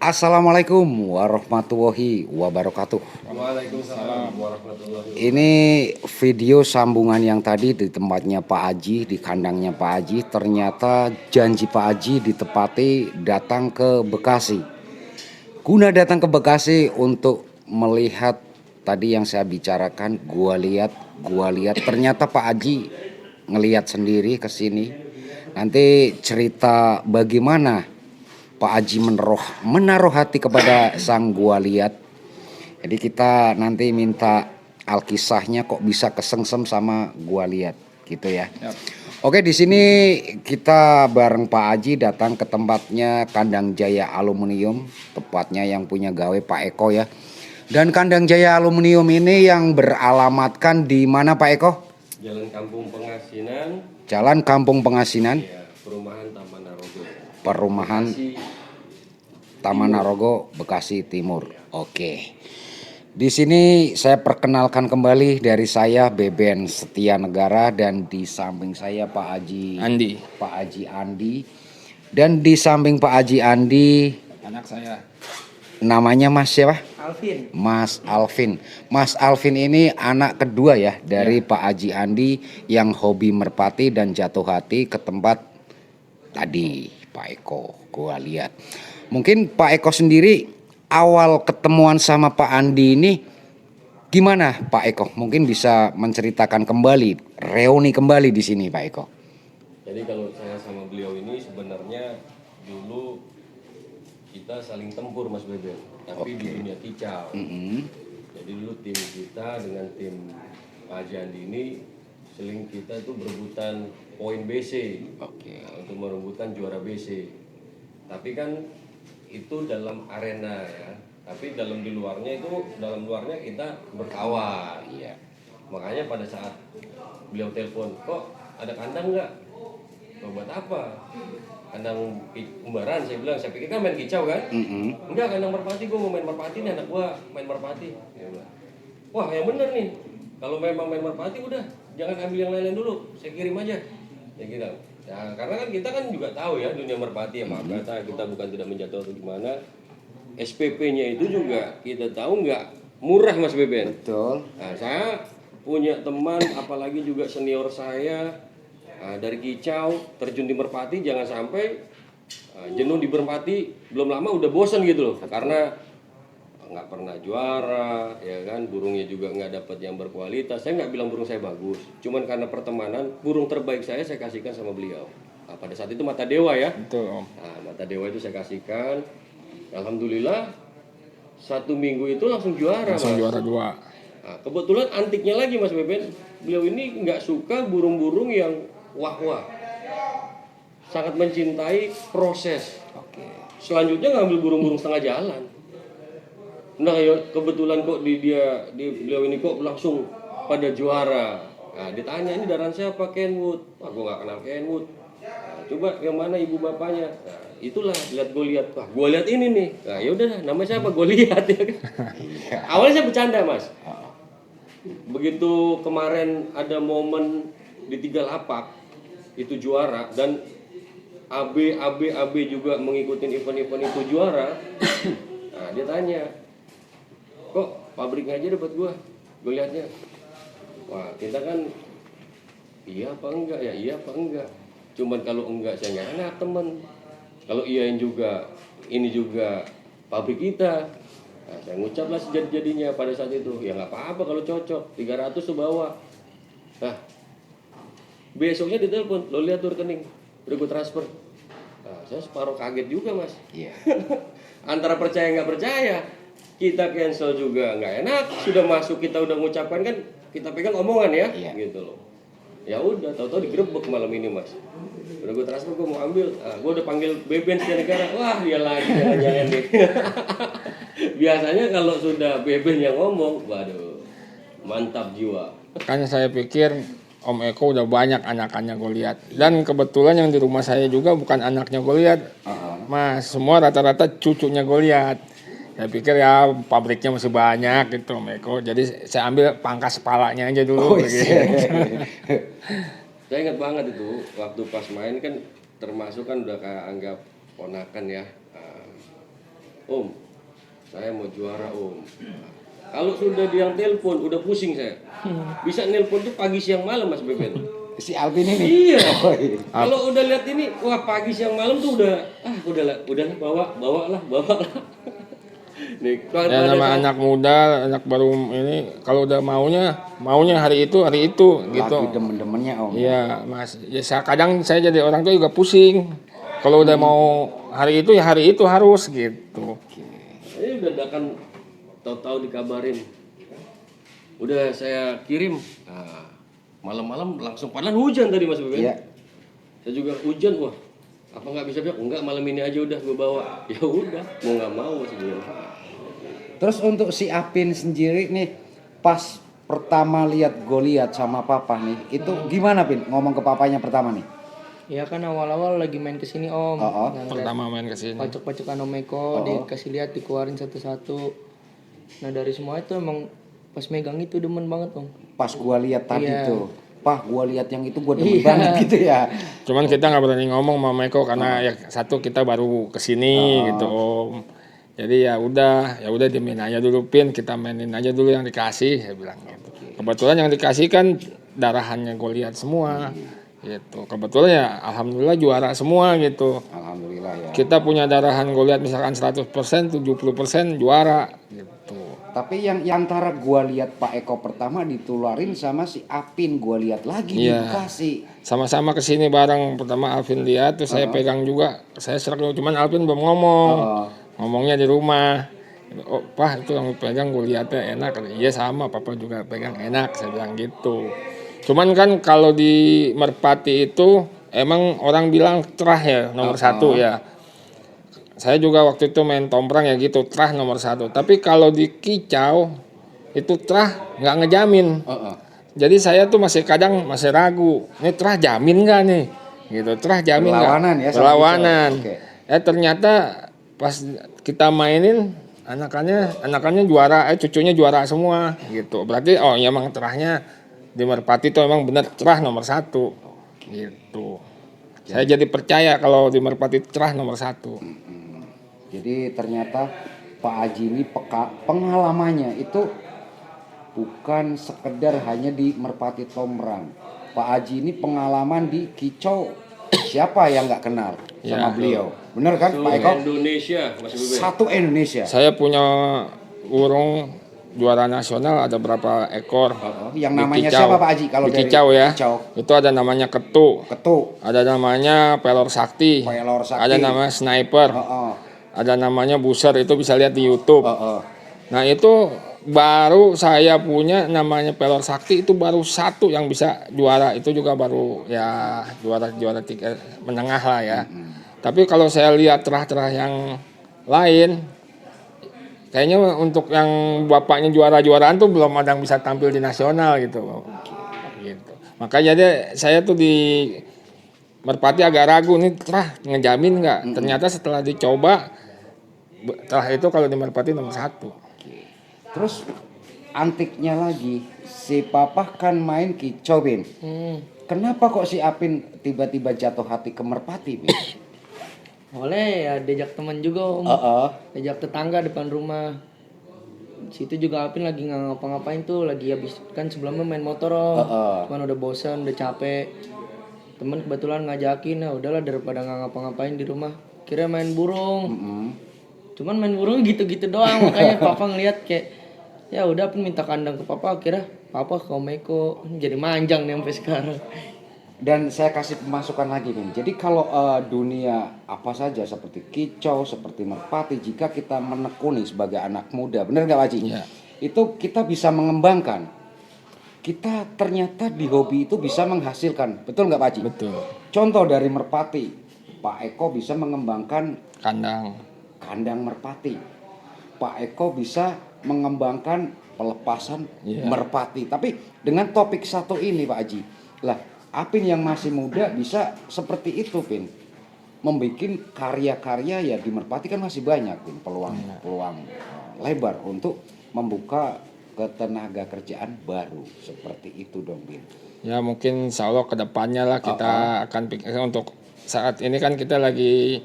Assalamualaikum warahmatullahi wabarakatuh. Waalaikumsalam warahmatullahi wabarakatuh. Ini video sambungan yang tadi di tempatnya Pak Haji, di kandangnya Pak Haji. Ternyata janji Pak Haji ditepati, datang ke Bekasi. Guna datang ke Bekasi untuk melihat tadi yang saya bicarakan, gua lihat. Ternyata Pak Haji ngelihat sendiri ke sini. Nanti cerita bagaimana Pak Haji menaruh hati kepada sang gua lihat. Jadi kita nanti minta alkisahnya kok bisa kesengsem sama gua lihat gitu ya. Yap. Oke, di sini kita bareng Pak Haji datang ke tempatnya Kandang Jaya Aluminium, tepatnya yang punya gawe Pak Eko ya. Dan Kandang Jaya Aluminium ini yang beralamatkan di mana Pak Eko? Jalan Kampung Pengasinan. Jalan Kampung Pengasinan. Ya, Perumahan Taman Narogo. Perumahan Bekasi Taman Narogo, Bekasi Timur. Oke. Di sini saya perkenalkan kembali dari saya Beben Setia Negara dan di samping saya Pak Haji Andi. Pak Haji Andi. Dan di samping Pak Haji Andi Anak saya. namanya Mas siapa? Alvin. Mas Alvin. Mas Alvin ini anak kedua ya dari Pak Haji Andi yang hobi merpati dan jatuh hati ke tempat tadi Pak Eko. Gua lihat. Mungkin Pak Eko sendiri awal ketemuan sama Pak Andi ini gimana Pak Eko? Mungkin bisa menceritakan kembali, reuni kembali di sini Pak Eko. Jadi kalau saya sama beliau ini sebenarnya dulu kita saling tempur Mas Beben, tapi di dunia kicau. Jadi dulu tim kita dengan tim Pak Haji Andi ini seling kita itu berebutan poin BC. Nah, untuk merebutkan juara BC. Tapi kan itu dalam arena ya, tapi dalam luarnya kita berkawan. Iya. Makanya pada saat beliau telepon, kok ada kandang nggak? "Oh, buat apa? Kandang umbaran," saya bilang. Saya pikir kan main kicau kan? Enggak, kandang merpati, gue mau main merpati nih, anak gue main merpati. Dia bilang, "Wah, yang bener nih, kalau memang main merpati udah jangan ambil yang lain-lain dulu, saya kirim aja." Ya gitu. Ya, karena kan kita kan juga tahu ya dunia merpati ya, maaf kata kita bukan tidak menjatuh atau gimana. SPP-nya itu juga kita tahu nggak murah Mas Beben. Betul. Nah, saya punya teman apalagi juga senior saya dari kicau terjun di merpati, jangan sampai jenuh di merpati belum lama udah bosan gitu loh. Karena nggak pernah juara ya kan, burungnya juga nggak dapat yang berkualitas. Saya nggak bilang burung saya bagus, cuman karena pertemanan burung terbaik saya kasihkan sama beliau. Nah, pada saat itu Mata Dewa ya. Betul Om. Nah, Mata Dewa itu saya kasihkan, alhamdulillah 1 minggu itu langsung juara. Langsung Mas. juara 2. Nah, kebetulan antiknya lagi Mas Beben, beliau ini nggak suka burung-burung yang wah-wah, sangat mencintai proses. Selanjutnya ngambil burung-burung setengah jalan. Nah, ya kebetulan kok beliau ini kok langsung pada juara. Nah, ditanya ini daran siapa? Kenwood. Wah, gue nggak kenal Kenwood. Nah, coba yang mana ibu bapaknya? Nah, itulah gue lihat. Wah, gue lihat ini nih. Nah, ya udah, namanya siapa? Gue lihat ya kan. Awalnya saya bercanda Mas. Begitu kemarin ada momen di 3 lapak itu juara dan AB juga mengikuti event-event itu juara. Nah, dia tanya, "Kok pabriknya aja dapat gua?" Gue lihatnya, wah kita kan iya apa enggak ya, iya apa enggak. Cuman kalau enggak saya nggak enak temen. Kalau iyain juga, ini juga pabrik kita. Nah, saya ngucaplah sejadi-jadinya pada saat itu. Ya nggak apa-apa kalau cocok, 300 tuh bawa. Nah, besoknya ditelepon, "Lo lihat tuh rekening, udah gue transfer." Nah, saya separuh kaget juga Mas. Iya. Antara percaya nggak percaya, kita cancel juga nggak enak. Sudah masuk kita udah mengucapkan kan, kita pegang omongan ya, gitu loh. Ya udah, tahu-tahu digerebek malam ini Mas. Udah gue transfer, gue mau ambil. Nah, gue udah panggil Beben Setia Negara. Wah, dia lagi jangan nih. Biasanya kalau sudah Beben yang ngomong, waduh, mantap jiwa. Makanya saya pikir Om Eko udah banyak anakannya gue lihat. Dan kebetulan yang di rumah saya juga bukan anaknya gue lihat. Mas, semua rata-rata cucunya gue lihat. Saya pikir ya pabriknya masih banyak gitu Om Eko. Jadi saya ambil pangkas kepalanya aja dulu. Gitu. Saya ingat banget itu waktu pas main kan termasuk kan udah kayak anggap ponakan ya. Om, saya mau juara Om. Kalau sudah yang telepon, udah pusing saya. Bisa nelpon tuh pagi siang malam Mas Beben. Si Alvin ini. Iya. Oh, iya. Kalau udah lihat ini, wah pagi siang malam tuh udahlah bawa lah. Nih, Ya nama anak muda, anak baru ini kalau udah maunya hari itu gitu. Lagi demen-demennya Om. Iya, Mas. Ya kadang saya jadi orang tua juga pusing. Kalau udah mau hari itu ya hari itu harus gitu. Ini udah akan tahu-tahu dikabarin. Udah saya kirim. Nah, malam-malam langsung padahal hujan tadi Mas Beben. Iya. Saya juga hujan, wah. Apa nggak bisa bilang enggak malam ini aja udah gue bawa. Ya udah, mau nggak mau Mas Beben. Terus untuk si Apin sendiri nih, pas pertama lihat Goliat sama papa nih, itu gimana Pin? Ngomong ke papanya pertama nih. Ya kan awal-awal lagi main kesini Om. Oh. Nah, Pertama main ke sini. pacok-pacokan Om Eko dikasih lihat, dikeluarin satu-satu. Nah dari semua itu emang pas megang itu demen banget Om. Pas gua lihat tadi Iya. tuh, gua lihat yang itu gua demen banget gitu ya. Cuman kita nggak berani ngomong sama Meko karena ya satu kita baru kesini gitu Om. Jadi ya udah dimain aja dulu Pin, kita mainin aja dulu yang dikasih, saya bilang gitu. Kebetulan yang dikasih kan darahannya Goliat semua. Gitu. Kebetulan ya alhamdulillah juara semua gitu. Alhamdulillah ya. Kita punya darahan Goliat misalkan 100%, 70% juara gitu. Tapi yang antara gua lihat Pak Eko pertama ditularin sama si Apin, gua lihat lagi di Iya. Bekasi. Sama-sama kesini bareng. Pertama Alvin lihat, terus saya pegang juga. Saya serak dulu, cuman Alvin belum ngomong. Ngomongnya di rumah. Oh, Pak itu yang pegang gue lihatnya enak. Iya sama, Papa juga pegang enak. Saya bilang gitu. Cuman kan kalau di Merpati itu emang orang bilang terah ya nomor satu ya. Saya juga waktu itu main tomprang ya gitu, terah nomor satu. Tapi kalau di kicau itu terah nggak ngejamin. Jadi saya tuh masih kadang masih ragu. Ini terah jamin nggak nih? Gitu, terah jamin nggak? Berlawanan ya sama Berlawanan. kicau. Oke. Ternyata pas kita mainin anakannya juara, cucunya juara semua gitu. Berarti oh ya emang terahnya di Merpati itu emang benar terah nomor satu gitu. Saya jadi percaya kalau di Merpati terah nomor satu. Jadi ternyata Pak Haji ini pengalamannya itu bukan sekedar hanya di Merpati Tomrang. Pak Haji ini pengalaman di kicau, siapa yang nggak kenal sama Ya. beliau? Bener kan Pak Eko? Indonesia Mas Beben. Satu Indonesia. Saya punya burung juara nasional ada berapa ekor. Yang Di namanya kicau. siapa Pak Haji kalau Di dari kicau ya. kicau? Itu ada namanya ketu, Ketuk, ada namanya pelor sakti, Pelor Sakti. ada namanya sniper, ada namanya buser, itu bisa lihat di YouTube. Nah itu baru saya punya namanya pelor sakti, itu baru satu yang bisa juara, itu juga baru ya juara tiga menengah lah ya. Tapi kalau saya lihat terah-terah yang lain, kayaknya untuk yang bapaknya juara-juaraan tuh belum ada yang bisa tampil di nasional gitu. Gitu. Makanya deh saya tuh di Merpati agak ragu nih terah ngejamin nggak. Ternyata setelah dicoba terah itu kalau di Merpati nomor satu. Terus antiknya lagi, si Papa kan main kicau Bin. Kenapa kok si Apin tiba-tiba jatuh hati ke Merpati Bin? Oleh ya diajak teman juga Om. Diajak tetangga depan rumah. Situ juga Apin lagi nggak ngapa-ngapain tuh, lagi habis kan sebelumnya main motor Om. Cuman udah bosan, udah capek. Temen kebetulan ngajakin, nah udahlah daripada nggak ngapa-ngapain di rumah. Kira main burung. Cuman main burung gitu-gitu doang, makanya Papa ngeliat kayak ya udah Apin minta kandang ke Papa, kira Papa ke Om Eko. Jadi manjang nih sampai sekarang. Dan saya kasih pemasukan lagi nih. Jadi kalau dunia apa saja seperti kicau, seperti Merpati, jika kita menekuni sebagai anak muda, benar nggak Pak Haji? Iya. Itu kita bisa mengembangkan. Kita ternyata di hobi itu bisa menghasilkan, betul nggak Pak Haji? Betul. Contoh dari Merpati, Pak Eko bisa mengembangkan kandang Merpati. Pak Eko bisa mengembangkan pelepasan Merpati. Tapi dengan topik satu ini Pak Haji, lah Apin yang masih muda bisa seperti itu Pin, membuat karya-karya ya di Merpati kan masih banyak Pin, peluang lebar untuk membuka ketenaga kerjaan baru seperti itu dong Pin. Ya mungkin insya Allah kedepannya lah kita akan pikir untuk saat ini kan kita lagi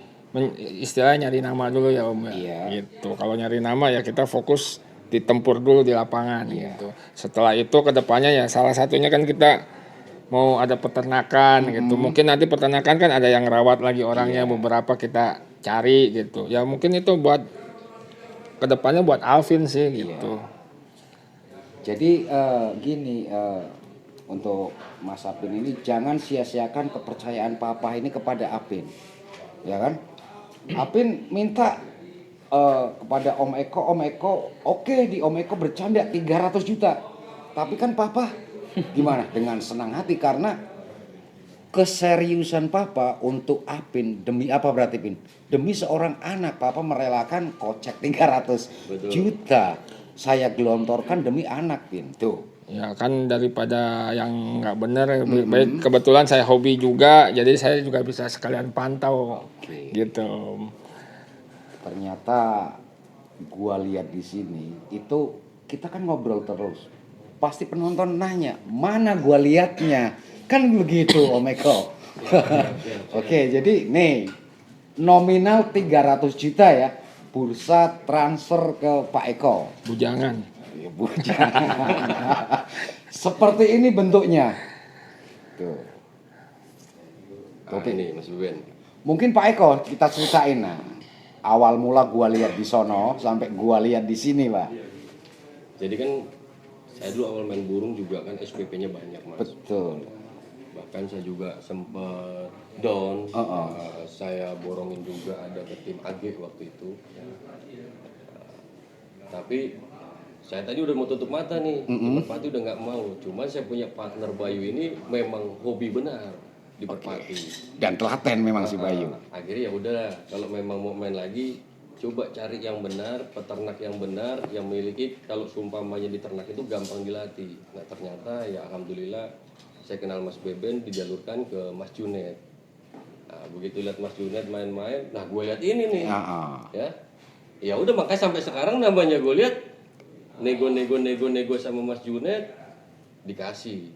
istilahnya nyari nama dulu ya Om ya. Iya. Gitu. Kalau nyari nama ya kita fokus ditempur dulu di lapangan gitu. Setelah itu kedepannya ya salah satunya kan kita mau ada peternakan gitu. Mungkin nanti peternakan kan ada yang rawat lagi orangnya, beberapa kita cari gitu. Ya mungkin itu buat kedepannya buat Alvin sih gitu. Jadi gini, untuk Mas Apin ini jangan sia-siakan kepercayaan Papa ini kepada Apin, ya kan? Apin minta kepada Om Eko oke di Om Eko bercanda 300 juta. Tapi kan Papa gimana? Dengan senang hati karena keseriusan Papa untuk Apin demi apa berarti Pin? Demi seorang anak Papa merelakan kocek 300 juta. Saya gelontorkan demi anak Pin. Tuh. Ya kan daripada yang nggak benar, baik kebetulan saya hobi juga, jadi saya juga bisa sekalian pantau gitu. Ternyata gua lihat di sini itu kita kan ngobrol terus. Pasti penonton nanya, mana gua liatnya? Kan begitu Om Eko. Oke, jadi nih nominal 300 juta ya. Bursa transfer ke Pak Eko. Bujangan. Ya, seperti ini bentuknya. Tuh. Oke nih Mas Beben. Mungkin Pak Eko kita ceritain nah. Awal mula gua lihat di sono sampai gua lihat di sini, Pak. Jadi kan saya dulu awal main burung juga kan SPP-nya banyak Mas. Betul. Bahkan saya juga sempat down. Saya borongin juga ada ke tim AG waktu itu. Tapi saya tadi udah mau tutup mata nih, Merpati udah nggak mau. Cuman saya punya partner Bayu ini memang hobi benar di Merpati. Dan telaten memang si Bayu. Akhirnya ya udah, kalau memang mau main lagi, coba cari yang benar, peternak yang benar, yang memiliki. Kalau seumpamanya di ternak itu gampang dilatih. Nah ternyata ya alhamdulillah saya kenal Mas Beben, dijalurkan ke Mas Junet. Nah, begitu lihat Mas Junet main-main, nah gue lihat ini nih, ya udah makanya sampai sekarang namanya gue lihat nego sama Mas Junet dikasih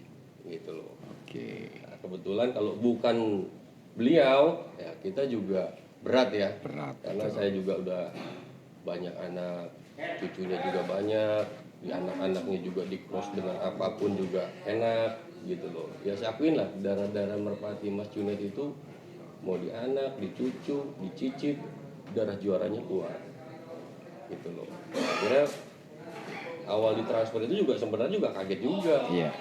gitu loh. Nah, kebetulan kalau bukan beliau ya kita juga berat ya, karena saya juga udah banyak anak, cucunya juga banyak, di anak-anaknya juga di cross dengan apapun juga enak gitu loh. Ya saya akuin lah darah-darah Merpati Mas Junet itu mau di anak, di cucu, dicicit, darah juaranya keluar gitu loh. Akhirnya awal ditransfer itu juga sebenarnya juga kaget juga. Iya.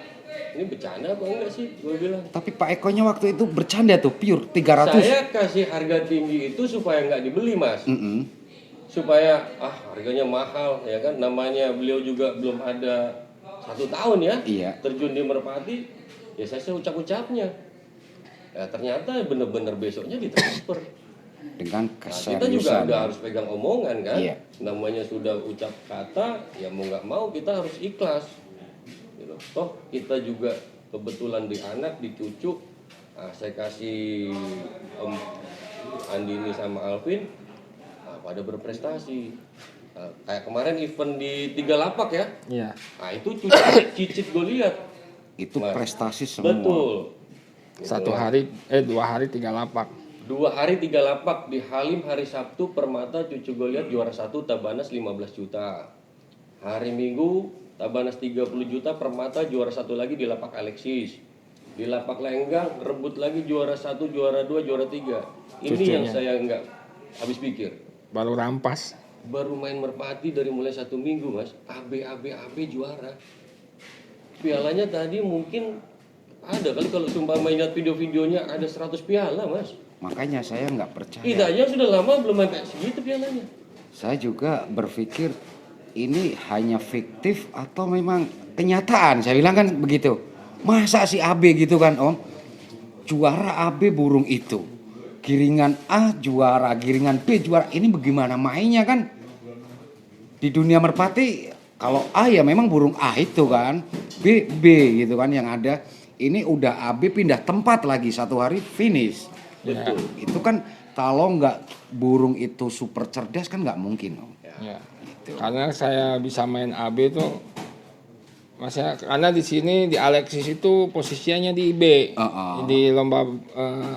Ini bercanda apa enggak sih gue bilang. Tapi Pak Ekonya waktu itu bercanda tuh pure 300. Saya kasih harga tinggi itu supaya nggak dibeli Mas. Supaya harganya mahal ya kan, namanya beliau juga belum ada 1 tahun ya. Iya. Terjun di Merpati, ya saya ucap-ucapnya. Ya ternyata bener-bener besoknya ditransfer. Dengan Nah, kita juga keseriusan. harus pegang omongan kan. Iya. Namanya sudah ucap kata, ya mau nggak mau kita harus ikhlas. Gitu. Toh kita juga kebetulan di anak, di cucu, saya kasih Om Andini sama Alvin, pada berprestasi. Kayak kemarin event di 3 lapak ya. Iya. Nah itu cicit gue lihat. Itu Mas, prestasi semua. betul. 2 hari 3 lapak. 2 hari 3 lapak di Halim hari Sabtu Permata cucu gue lihat juara 1 Tabanas 15 juta. Hari Minggu Tabanas 30 juta Permata juara 1 lagi di lapak Alexis. Di lapak Lenggang rebut lagi juara 1, juara 2, juara 3. Ini Cucunya. yang saya nggak habis pikir. Baru rampas. Baru main Merpati dari mulai 1 minggu Mas, AB juara. Pialanya tadi mungkin ada kali kalau sumpah lihat video-videonya ada 100 piala Mas. Makanya saya nggak percaya. Kita aja sudah lama belum sampai segitu pialanya. Saya juga berpikir ini hanya fiktif atau memang kenyataan. Saya bilang kan begitu. Masa si AB gitu kan Om? Juara AB burung itu. Giringan A juara, giringan B juara. Ini bagaimana mainnya kan? Di dunia Merpati kalau A ya memang burung A itu kan. B gitu kan yang ada. Ini udah AB pindah tempat lagi 1 hari finish. Betul. Itu kan kalau nggak burung itu super cerdas kan nggak mungkin Om. Ya. Karena saya bisa main AB itu karena di sini di Alexis itu posisinya di B. Di lomba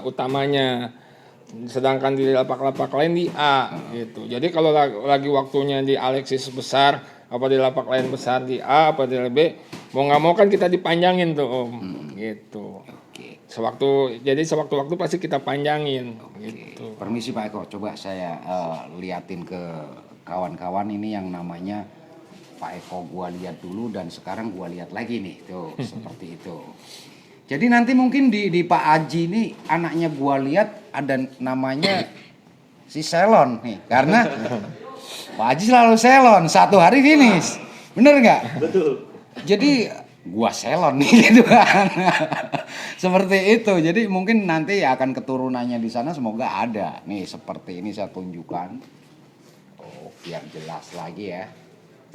utamanya. sedangkan di lapak-lapak lain di A gitu. Jadi kalau lagi waktunya di Alexis besar, apa di lapak lain besar di A, apa di B, mau nggak mau kan kita dipanjangin tuh Om, gitu. Oke. Sewaktu-waktu pasti kita panjangin, gitu. Permisi Pak Eko, coba saya liatin ke kawan-kawan ini yang namanya Pak Eko gua lihat dulu dan sekarang gua lihat lagi nih, tuh seperti itu. Jadi nanti mungkin di Pak Aji ini anaknya gua lihat ada namanya si Selon nih, karena Pak Aji selalu Selon, satu hari finish, bener nggak? Betul. Jadi gua Selon nih gitu kan, seperti itu. Jadi mungkin nanti akan keturunannya di sana semoga ada. Nih seperti ini saya tunjukkan, oh biar jelas lagi ya.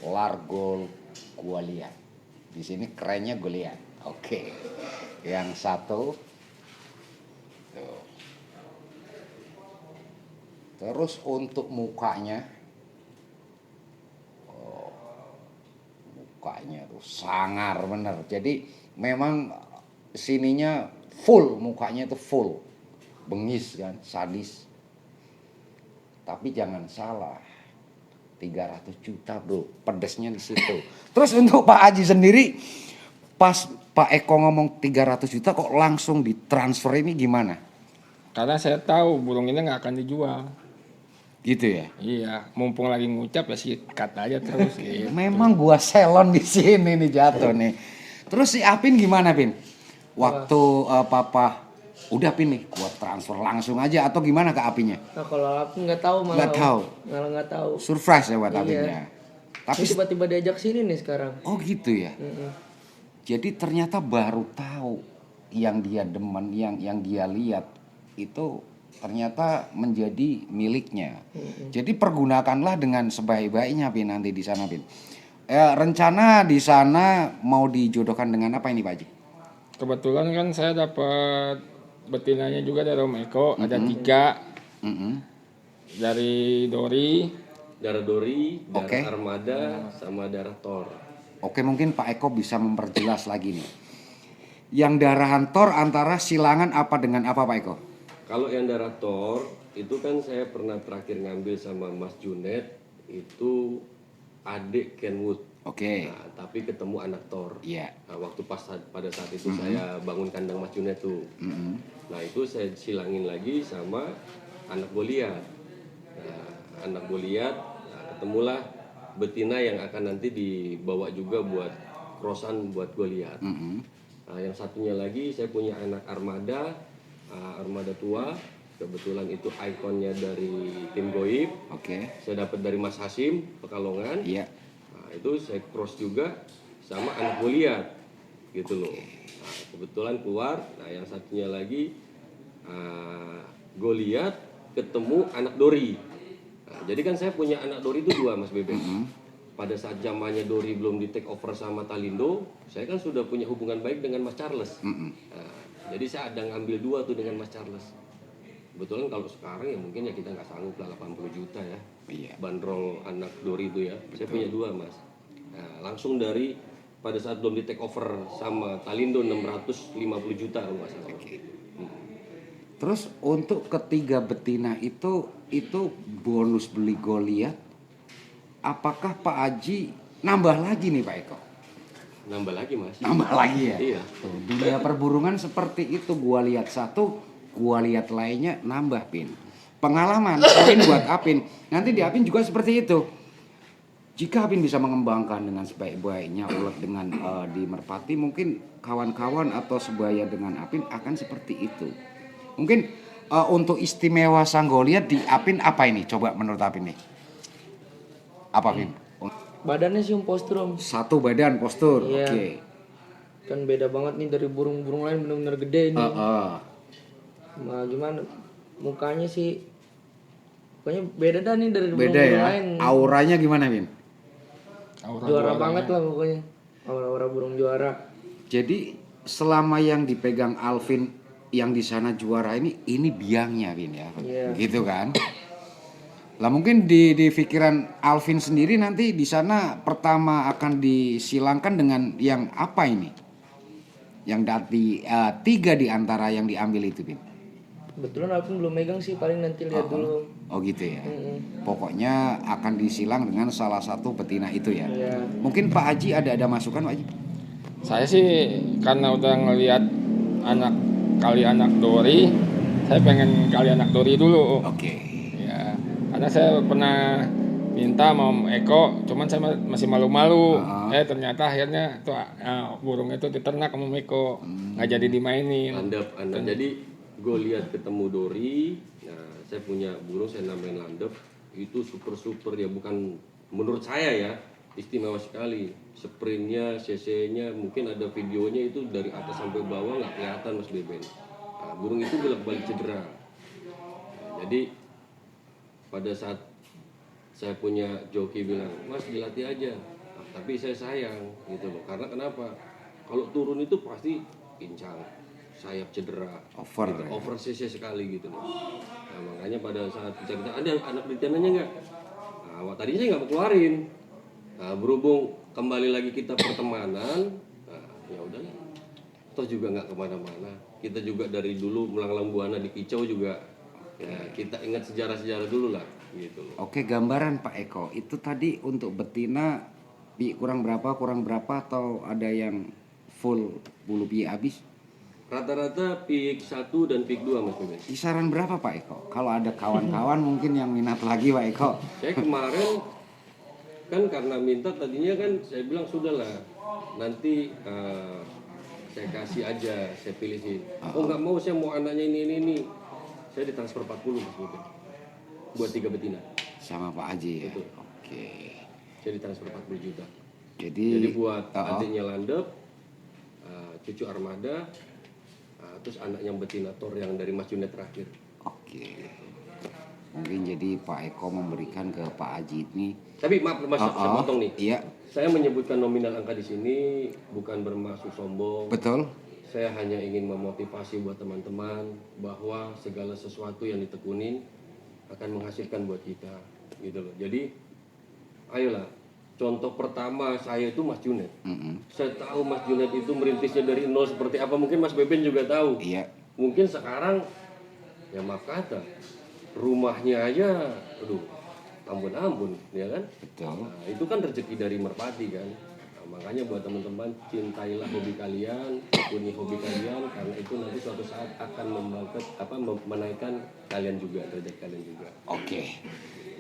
Largol gua lihat, di sini kerennya gue lihat. Oke. Yang satu tuh. Terus untuk mukanya, mukanya tuh sangar bener. Jadi memang sininya full, mukanya itu full, bengis kan, sadis. Tapi jangan salah, 300 juta bro, pedesnya di situ. Terus untuk Pak Aji sendiri, pas Pak Eko ngomong 300 juta kok langsung ditransfer ini gimana? Karena saya tahu burung ini nggak akan dijual. Gitu ya? Iya, mumpung lagi ngucap ya sikat aja terus. Gitu. Memang gua Selon di sini nih jatuh nih. Terus si Apin gimana Pin? Waktu papa udah Pin nih, gua transfer langsung aja atau gimana ke Apinnya? Nah kalau Apin nggak tahu malah. Nggak tahu. Malah nggak tahu. Surprise ya buat Iya. Apinnya. Tapi Tapi tiba-tiba diajak sini nih sekarang. oh gitu ya. Jadi ternyata baru tahu yang dia demen, yang dia lihat itu ternyata menjadi miliknya. Jadi pergunakanlah dengan sebaik-baiknya Pin nanti di sana Pin. Rencana di sana mau dijodohkan dengan apa ini Pak Haji? Kebetulan kan saya dapat betinanya juga dari Om Eko, ada 3 dari Dori. Darah Dori, darah Oke. Armada, sama darah Thor. Oke, mungkin Pak Eko bisa memperjelas lagi nih. Yang darahan Thor antara silangan apa dengan apa Pak Eko? Kalau yang darah Thor, itu kan saya pernah terakhir ngambil sama Mas Junet, itu adik Kenwood. Oke. Nah, tapi ketemu anak Thor. Iya. Nah, waktu pada saat itu saya bangun kandang Mas Junet tuh. Nah itu saya silangin lagi sama anak Goliat. Nah, anak Goliat, nah, ketemulah betina yang akan nanti dibawa juga buat crossan buat Goliat. Nah, yang satunya lagi saya punya anak Armada, Armada tua. Kebetulan itu ikonnya dari tim Goib. Oke. Saya dapat dari Mas Hasim Pekalongan. Iya. Nah, itu saya cross juga sama anak Goliat, gitu loh. Nah, kebetulan keluar. Nah, yang satunya lagi Goliat ketemu anak Dori. Nah, jadi kan saya punya anak Dori itu 2 Mas Bebek. Pada saat zamannya Dori belum di take over sama Talindo, saya kan sudah punya hubungan baik dengan Mas Charles. Nah, jadi saya ada ngambil 2 tuh dengan Mas Charles. Kebetulan kalau sekarang ya mungkin ya kita nggak sanggup lah 80 juta ya. Iya. Bandrol anak Dori itu ya. Saya punya 2 Mas. Nah, langsung dari pada saat belum di take over sama Talindo 650 juta kalau nggak salah. Terus untuk ketiga betina itu bonus beli Goliat. Apakah Pak Haji nambah lagi nih Pak Eko? Nambah lagi Mas. Nambah lagi ya? Iya. Tuh, dunia perburungan seperti itu, gua lihat satu, gua lihat lainnya nambah Pin. Pengalaman poin buat Apin. Nanti di Apin juga seperti itu. Jika Apin bisa mengembangkan dengan sebaik-baiknya ulet dengan di Merpati, mungkin kawan-kawan atau sebaya dengan Apin akan seperti itu. Mungkin untuk istimewa sang Goliat di Apin apa ini? Coba menurut Apin nih. Apa Pin? Badannya sih postur Om. Satu badan postur. Iya. Oke. Kan beda banget nih dari burung-burung lain, benar-benar gede ini. Nah, gimana mukanya sih? Pokoknya beda dah nih dari Beda burung-burung ya. lain. Auranya gimana Pin? Juara banget lah pokoknya. Aura-aura burung juara. Jadi selama yang dipegang Alvin yang di sana juara ini biangnya Vin ya. Iya. Gitu kan. Lah mungkin di pikiran Alvin sendiri nanti di sana pertama akan disilangkan dengan yang apa ini? Yang dari 3 di antara yang diambil itu Vin. Kebetulan Alvin belum megang sih, paling nanti lihat dulu. Oh gitu ya. Pokoknya akan disilang dengan salah satu betina itu ya. Iya. Mungkin Pak Haji ada masukan Pak Haji? Saya sih karena udah ngelihat kali anak dori, saya pengen kali anak dori dulu. Oke. Ya, karena saya pernah minta sama Om Eko, cuman saya masih malu-malu. Ternyata akhirnya tuh burung itu diternak sama Om Eko, nggak jadi dimainin. Landep. Jadi gue lihat ketemu dori, nah saya punya burung saya namain landep, itu super ya, bukan menurut saya ya, istimewa sekali. Sprintnya, cc-nya, mungkin ada videonya itu dari atas sampai bawah nggak kelihatan Mas Beben. Nah, burung itu bolak-balik cedera. Jadi pada saat saya punya joki bilang, Mas dilatih aja, nah, tapi saya sayang gitu loh. Karena kenapa? Kalau turun itu pasti pincang, sayap cedera, over cc sekali gitu loh. Nah, makanya pada saat cerita ada anak betinanya nggak? Nah, tadinya saya nggak mau keluarin. Nah, berhubung kembali lagi kita pertemanan, nah, ya udahlah. Toh juga nggak kemana-mana. Kita juga dari dulu melanglang buana di Kicau juga, ya kita ingat sejarah-sejarah dulu lah. Gitu loh. Oke, gambaran Pak Eko itu tadi untuk betina kurang berapa atau ada yang full bulu pi habis? Rata-rata pik 1 dan pik 2 Mas Beben. Kisaran berapa Pak Eko? Kalau ada kawan-kawan mungkin yang minat lagi Pak Eko. Saya kemarin kan karena minta tadinya kan saya bilang sudahlah nanti saya kasih aja, saya pilih sih. Oh nggak mau, saya mau anaknya ini. Saya ditransfer 40 Mas Beben. Buat 3 betina. Sama Pak Haji ya. Betul. Oke. Saya ditransfer 40 juta. Jadi buat adiknya landep, cucu armada, terus anak yang betina Tor yang dari Mas Junet terakhir. Oke. Mungkin jadi Pak Eko memberikan ke Pak Haji ini. Tapi maaf Mas, saya potong nih. Iya. Saya menyebutkan nominal angka di sini bukan bermaksud sombong. Betul. Saya hanya ingin memotivasi buat teman-teman bahwa segala sesuatu yang ditekunin akan menghasilkan buat kita, gitu loh. Jadi, ayolah. Contoh pertama saya itu Mas Junet. Saya tahu Mas Junet itu merintisnya dari nol seperti apa. Mungkin Mas Beben juga tahu. Iya. Mungkin sekarang, ya maaf kata, rumahnya aja, aduh, ampun, ya kan? Betul. Nah, itu kan rezeki dari merpati kan. Nah, makanya buat teman-teman, cintailah hobi kalian, tekuni hobi kalian, karena itu nanti suatu saat akan menaikkan kalian juga, derajat kalian juga. Oke.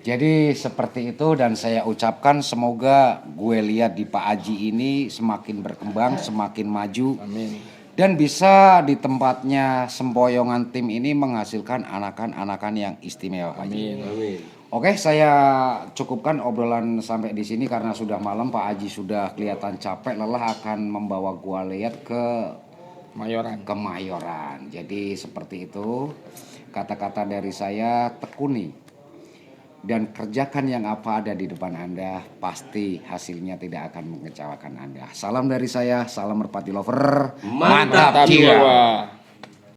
Jadi seperti itu dan saya ucapkan semoga gue lihat di Pak Haji ini semakin berkembang, semakin maju. Amin. Dan bisa di tempatnya sempoyongan tim ini menghasilkan anakan-anakan yang istimewa Pak Haji. Amin. Oke, saya cukupkan obrolan sampai di sini karena sudah malam. Pak Haji sudah kelihatan capek, lelah, akan membawa gua lihat ke Mayoran. Jadi seperti itu. Kata-kata dari saya, tekuni dan kerjakan yang apa ada di depan Anda, pasti hasilnya tidak akan mengecewakan Anda. Salam dari saya, salam merpati lover. Mantap jiwa. jiwa.